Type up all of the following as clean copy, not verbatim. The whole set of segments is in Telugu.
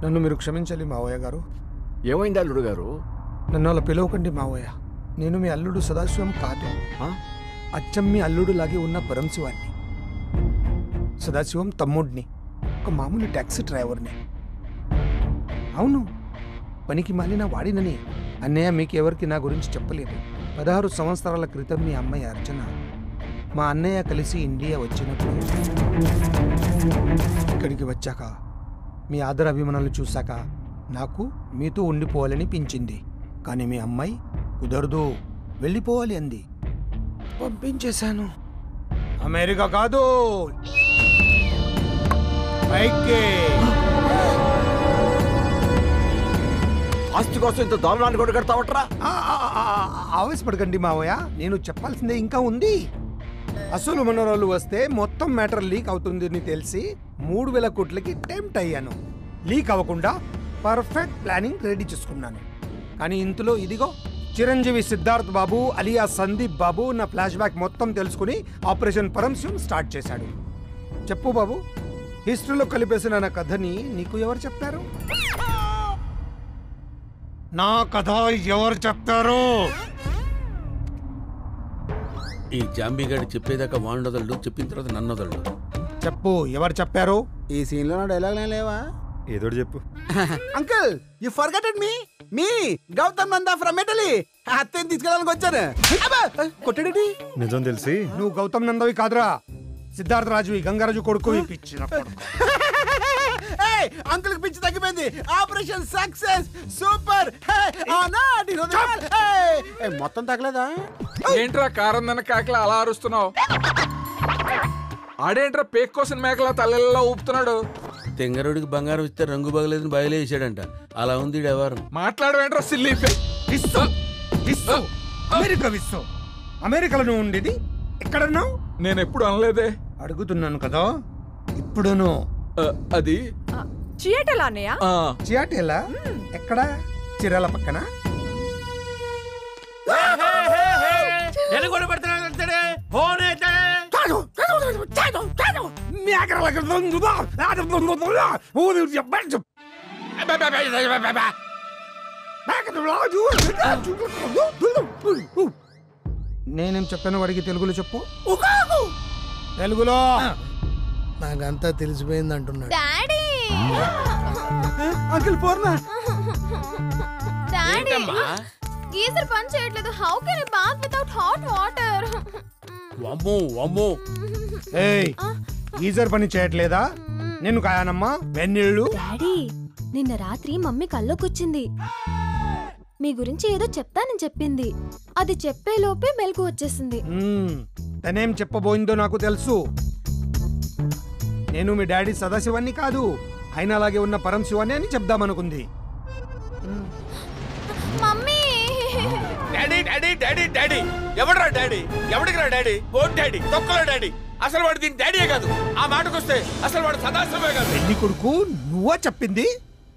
నన్ను మీరు క్షమించాలి మావయ్య గారు. ఏమైంది అల్లుడు గారు? నన్ను అలా పిలవకండి మావయ్య. నేను మీ అల్లుడు సదాశివం కాదు. అచ్చం మీ అల్లుడు లాగే ఉన్న పరమశివాన్ని. సదాశివం తమ్ముడిని, ఒక మామూలు ట్యాక్సీ డ్రైవర్ని. అవును, పనికి మాలిన వాడినని అన్నయ్య మీకెవరికి నా గురించి చెప్పలేదు. 16 సంవత్సరాల క్రితం మీ అమ్మాయి అర్చన మా అన్నయ్య కలిసి ఇండియా వచ్చినప్పుడు ఇక్కడికి వచ్చాక మీ ఆదర అభిమానాలు చూశాక నాకు మీతో ఉండిపోవాలని పించింది. కానీ మీ అమ్మాయి కుదరదు, వెళ్ళిపోవాలి అంది. పంపించేశాను. అమెరికా కాదు, పైకి. ఆస్తి కోసం ఇంత దారుణాన్ని కూడా కడతావట్రా? ఆవేశపడకండి మావయ్య, నేను చెప్పాల్సిందే ఇంకా ఉంది. అసలు మనోరాలు వస్తే మొత్తం మ్యాటర్ లీక్ అవుతుందని తెలిసి 3000 కోట్లకి టెంప్ట్ అయ్యాను. లీక్ అవ్వకుండా పర్ఫెక్ట్ ప్లానింగ్ రెడీ చేసుకున్నాను. కానీ ఇంతలో ఇదిగో చిరంజీవి సిద్ధార్థ్ బాబు అలియా సందీప్ బాబు నా ఫ్లాష్ బ్యాక్ మొత్తం తెలుసుకుని ఆపరేషన్ పరమశివం స్టార్ట్ చేశాడు. చెప్పు బాబు, హిస్టరీలో కలిపేసిన నా కథని నీకు ఎవరు చెప్పారు? నా కథ ఎవరు చెప్పారు? ఈ జాంబీగాడి చెప్పేదాకా వాండొదళ్ళు, చెప్పిన తర్వాత నన్నొదళ్ళు. చెప్పు, ఎవరు చెప్పారు? ఈ సీన్ లో డైలాగ్ లేవా? ఏదో చెప్పు. Uncle, you forgotted me Gautam Nanda from Italy. అత్తని తీసుకెళ్ళడానికి వచ్చాను. కొట్టాడేంటి? నిజం తెలిసి నువ్వు గౌతమ్ నందవి కాదురా, సిద్ధార్థ రాజువి, గంగారాజు కొడుకు. అంకుల్ పిచ్చి తగ్గిపోయింది. Operation success, super. మొత్తం తగ్గలేదా? ఏంట్రా కారందన కాకలా అలా అరుస్తున్నావు? ఆడేంట్రా పేక్ కోసం మేకలా తల్లెల్లా ఊపుతున్నాడు? తెంగరుడికి బంగారం ఇస్తే రంగు బగలేదని బయలు వేసాడంట. అలా ఉంది వ్యవహారం. మాట్లాడవేంట్రా సిల్లీ? అమెరికా విశ్వ, అమెరికాలో నువ్వు ఉండేది ఎక్కడన్నావు? నేను ఎప్పుడు అనలేదే. అడుగుతున్నాను కదా ఇప్పుడును. అది చియాటేలా? ఎక్కడ? చిరాల పక్కన. నేనేం చెప్పాను వాడికి తెలుగులో చెప్పు. తెలుగులో నాకంతా తెలిసిపోయింది అంటున్నాడు. అంకుల్ పూర్ణ, గీజర్ పని చేయట్లేదు. How can I bath without hot water? అమ్మో ఏయ్, గీజర్ పని చేయట్లేదా? నేను కాయానమ్మా వెన్నీళ్ళు. డాడీ, నిన్న రాత్రి మమ్మీ కల్లోకొచ్చింది. మీ గురించి ఏదో చెప్తానని చెప్పింది. అది చెప్పే లోపే మెలకు వచ్చేసింది. తనేం చెప్పబోయిందో నాకు తెలుసు. నేను మీ డాడీ సదాశివాన్ని కాదు, ఆయన అలాగే ఉన్న పరమశివాన్ని అని చెప్దామనుకుంది. Mummy, daddy daddy daddy daddy ఎవడరా డాడీ? ఎవడికి రా డాడీ? ఓ డాడీ, తొక్కలో డాడీ. అసలు వాడు దీని డాడీయే కాదు. ఆ మాటకొస్తే అసలు వాడు సదాశివే కాదు. పెళ్లి కొడుకు నువ్వా చెప్పింది?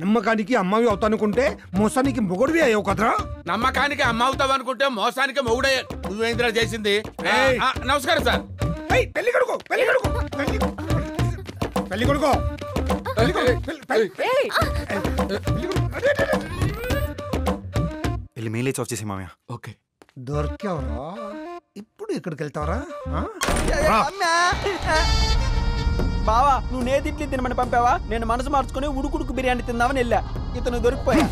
నమ్మకానికి అమ్మాయి అవుతానుకుంటే మోసానికి మొగుడివి అయ్యావు కదరా. నమ్మకానికి అమ్మ అవుతావు అనుకుంటే మోసానికి మొగుడే. నువ్వేంద్రా చేసింది? నమస్కారం సార్. పెళ్లి కొడుకు, పెళ్లి కొడుకు, పెళ్లి కొడుకు, వెళ్ళి మెయిల్ ఆఫ్ చేసి మామయ్య. ఓకే, దొరికావరా? ఇప్పుడు ఎక్కడికి వెళ్తావరా? బావా, నువ్వు నేతిడ్లీ తినమని పంపావా? నేను మనసు మార్చుకుని ఉడుకుడుకు బిర్యానీ తిందామని వెళ్ళా. ఇతను దొరికిపోయా.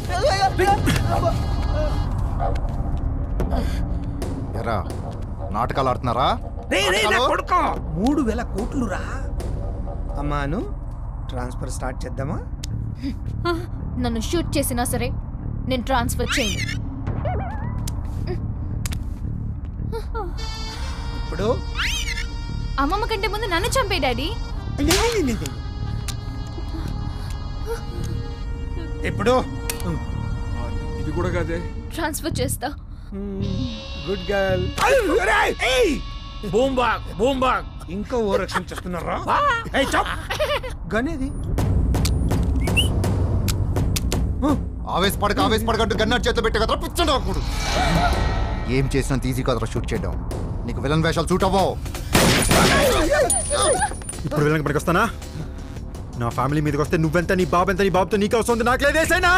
ఎరా నాటకాలు ఆడుతున్నారా? 3000 కోట్లు రా. అమ్మాను, ట్రాన్స్ఫర్ స్టార్ట్ చేద్దామా? నన్ను షూట్ చేసినా సరే నేను ట్రాన్స్ఫర్ చేయను. ఇప్పుడు అమ్మమ్మ కంటే ముందు నన్ను చంపే డాడీ. ఇప్పుడు ఇది కూడా కాదే. ట్రాన్స్ఫర్ చేస్తా. Good girl. బూమ్ బాక్, బూమ్ బాక్. ఇంకా ఓ రక్షణ చేస్తున్నారా? గనేది ఆవేశపడకంటూ గన్నర్ చేతిలో పెట్టే కదరా పిచ్చండి. ఏం చేసినంత ఈజీ కదరా షూట్ చేయడం. నీకు విలన్ వేషాలు సూట్ అవ్వవు. ఇప్పుడు విలన్ పనికి వస్తానా? నా ఫ్యామిలీ మీదకి వస్తే నువ్వెంత నీ బాబు ఎంత నీ బాబుతో నీకు వస్తుంది నాకు లేదేసైనా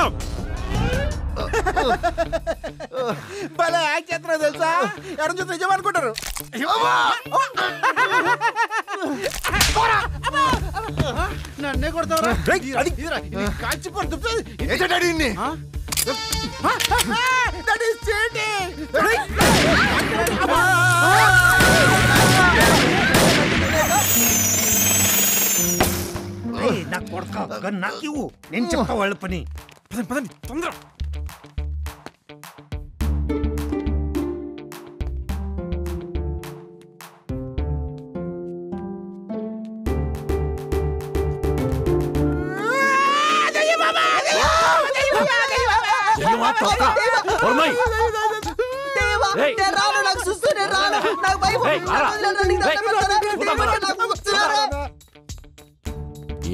భలే యాక్ట్ చేస్తున్నా తెలుసా ఎవరు చూసి నిజం అనుకుంటారు నన్నే కొడతావరా కాల్చిపోతుంది దట్ ఈస్ చీటింగ్ నా కొడక నాకివ్వు నేను చెప్తా వాళ్ళ పని పదండి పదండి తొందర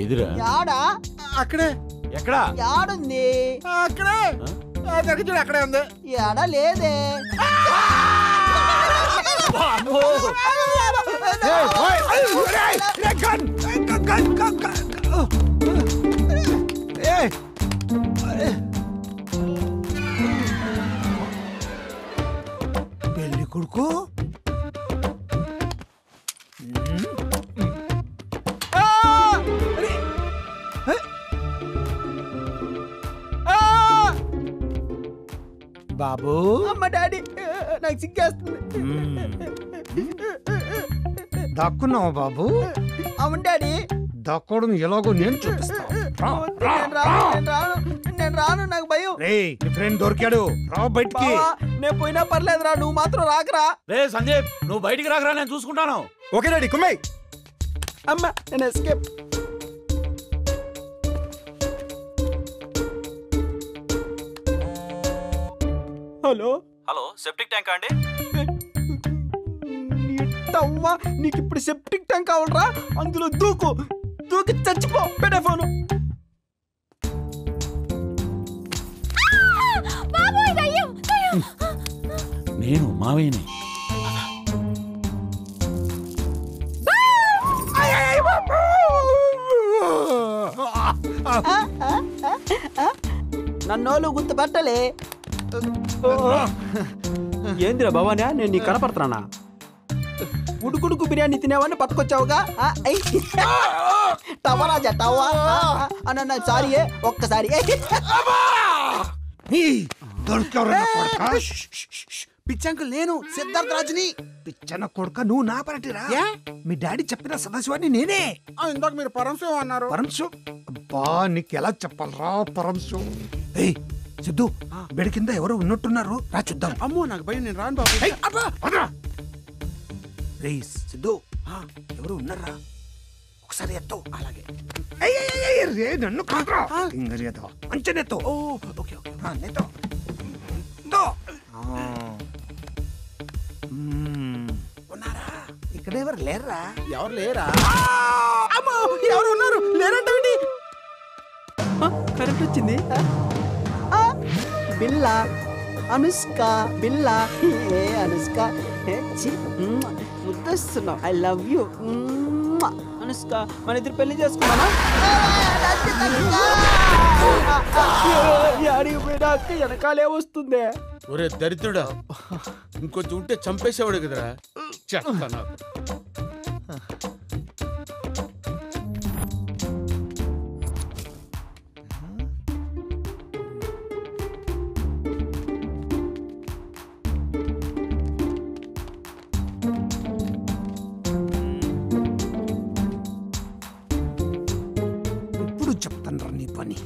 ఎదురా అక్కడే ఎక్కడా యాడుంది అక్కడే చూడు అక్కడే ఉంది యాడ లేదే పెళ్లి కొడుకు బాబు అమ్మ డాడీ నాకు సిగ్గేస్తుంది దాక్కున్నావా బాబు అవును డాడీ దాక్కోవడం ఎలాగో నేను చూపిస్తా నేను రాను నాకు భయం రే నీ ఫ్రెండ్ దొరికాడు రా బయటికి బావా, నేను పోయినా పర్లేదురా నువ్వు మాత్రం రాకరా రే సందీప్ నువ్వు బయటికి రాకరా నేను చూసుకుంటాను ఓకే డాడీ కుమ్మై అమ్మ నేను escape hello hello septic tank అండి అవ్వా నీకు ఇప్పుడు సెప్టిక్ ట్యాంక్ కావాలరా అందులో దూకి చచ్చిపో పెట్టే ఫోను నేను మావయ్యని నన్నోళ్ళు గుర్తుపట్టలే ఏందిరా భవానా నేను నీకు కనపడుతున్నానా ఉడుకుడుకు బిర్యానీ తినేవాడిని పట్టుకొచ్చావుగా టవా రాజా టవా అన్న సారీ ఒక్కసారి పిచ్చంకుల్ నేను సిద్ధార్థ రాజుని పిచ్చన కొడుక నువ్వు నా పరటిరా మీ డాడీ చెప్పిన సదాశివాన్ని నేనే ఇందాక మీరు పరమశివం అన్నారు పరమశివ అబ్బా నీకు ఎలా చెప్పాలరా పరమశివ ఏయ్ సిద్ధు బెడి కింద ఎవరో ఉన్నట్టున్నారు రా చూద్దాం అమ్మో నాకు భయం నేను రాను బాబు ఏయ్, అబ్బా, వదరా. రేయ్ సిద్ధు ఎవరు ఉన్నారా ఒకసారి ఎత్తో అలాగే రే నన్ను కాదురా ఇంగరియదో అంచనెత్తో ఓ ఓకే ఓకే నెత్తో దో ఉన్నారా ఇక్కడ ఎవరు లేరా ఎవరు లేరా అమ్మో ఎవరు ఉన్నారు లేరంటే కరెక్ట్ వచ్చింది బిల్లా అనుష్క బిల్లా ఏ అనుష్క ముద్దస్తున్నావు ఐ లవ్ యూ అనుష్క మన ఇద్దరు పెళ్లి చేసుకున్నామా అడిగిపోయినా అక్క వెనకాలే వస్తుందే ఒరే దరిద్రుడా ఇంకొంచెం ఉంటే చంపేసేవాడు కదరా చెత్త నాకు ఇప్పుడు చెప్తాను నీ పని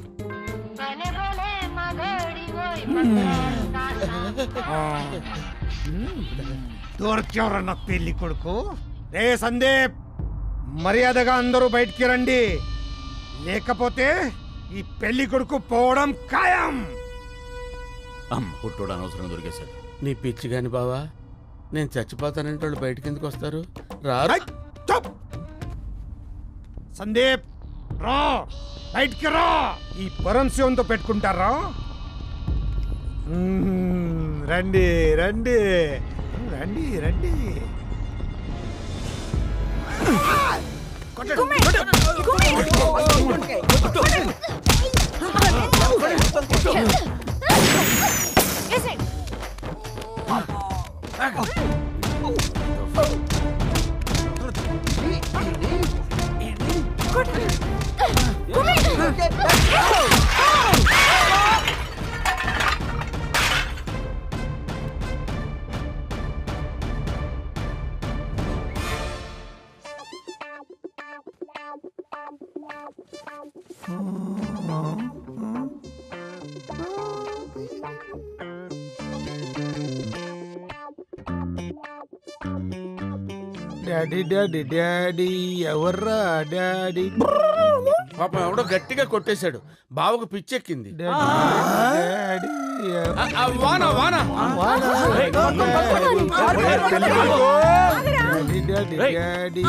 దొరికెవరన్న పెళ్లి కొడుకు రే సందీప్ మర్యాదగా అందరూ బయటికి రండి లేకపోతే ఈ పెళ్లి కొడుకు పోవడం ఖాయం అమ్మ పుట్టోడు అనవసరం దొరికేశాడు నీ పిచ్చి కాని బావా నేను చచ్చిపోతానంటే వాళ్ళు బయటకి ఎందుకు వస్తారు రారా చప్ సందీప్ రా బయటికి రా ఈ పరమశివంతో పెట్టుకుంటారా రండి రండి రండి రండి కొట్టండి, కొట్టండి. డాడీ డాడీ డాడీ ఎవర్రా డాడీ? పాపం ఎవడో గట్టిగా కొట్టేశాడు, బావకు పిచ్చెక్కింది. డాడీ వాన వాన డాడీ డాడీ డాడీ